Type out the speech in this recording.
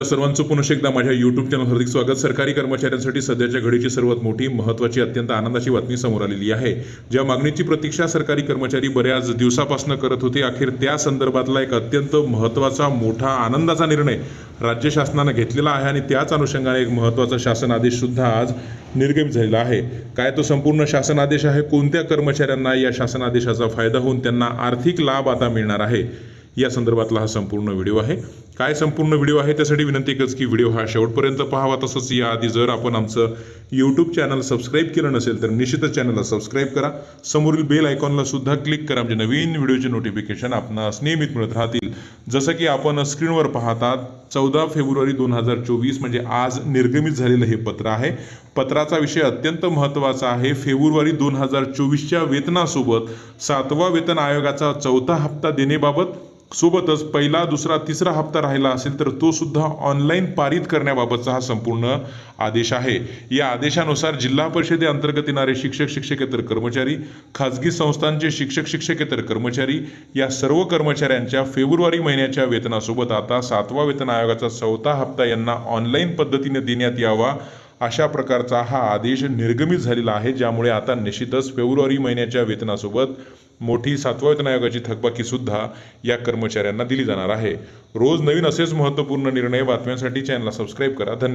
सर्वांचं पुन्हा एकदा माझ्या YouTube चॅनल हार्दिक स्वागत। सरकारी कर्मचाऱ्यांसाठी सध्याच्या घडीची सर्वात मोठी महत्त्वाची अत्यंत आनंदाची बातमी समोर आलेली आहे। ज्या मागणीची प्रतीक्षा सरकारी कर्मचारी बऱ्याच दिवसापासून करत होते, अखेर त्या संदर्भातला एक अत्यंत महत्त्वाचा मोठा आनंदाचा निर्णय राज्य शासनाने घेतलेला आहे आणि त्याच अनुषंगाने एक महत्त्वाचा शासन आदेश सुद्धा आज निर्गमित झालेला आहे। काय तो संपूर्ण शासन आदेश आहे, कोणत्या कर्मचाऱ्यांना या शासन आदेशाचा फायदा होऊन त्यांना आर्थिक लाभ आता मिळणार आहे, या संदर्भातला हा संपूर्ण व्हिडिओ आहे। काय संपूर्ण व्हिडिओ आहे त्यासाठी विनंती एकच की व्हिडिओ हा शेवटपर्यंत पाहावा। तसंच याआधी जर आपण आमचं YouTube चॅनल सबस्क्राईब केलं नसेल तर निश्चितच चॅनलला सबस्क्राईब करा, समोरील बेल आयकॉनला सुद्धा क्लिक करा, म्हणजे नवीन व्हिडिओचे नोटिफिकेशन आपणास नियमित मिळत राहतील। जसं की आपण स्क्रीनवर पाहतात 14 फेब्रुवारी 2024 म्हणजे आज निर्गमित झालेलं हे पत्र आहे। पत्राचा विषय अत्यंत महत्त्वाचा आहे। फेब्रुवारी 2024च्या वेतनासोबत 7वा वेतन आयोगाचा 4था हप्ता देण्याबाबत सोबतच पहिला, दुसरा, तिसरा हप्ता राहिला असेल तर तो सुद्धा ऑनलाईन पारित करण्याबाबतचा हा संपूर्ण आदेश आहे। या आदेशानुसार जिल्हा परिषदेअंतर्गत येणारे शिक्षक शिक्षकेतर कर्मचारी, खाजगी संस्थांचे शिक्षक शिक्षकेतर कर्मचारी या सर्व कर्मचाऱ्यांच्या फेब्रुवारी महिन्याच्या वेतनासोबत आता 7वा वेतन आयोगाचा 4था हप्ता यांना ऑनलाईन पद्धतीने देण्यात यावा, अशा प्रकारचा हा आदेश निर्गमित झालेला आहे। ज्यामुळे आता निश्चितच फेब्रुवारी महिन्याच्या वेतनासोबत मोठी 7व्या वेतन आयोगाची थकबाकी सुद्धा या कर्मचाऱ्यांना दिली जाणार आहे। रोज नवीन असेच महत्त्वपूर्ण निर्णय बातम्यांसाठी चॅनलला सबस्क्राईब करा। धन्यवाद।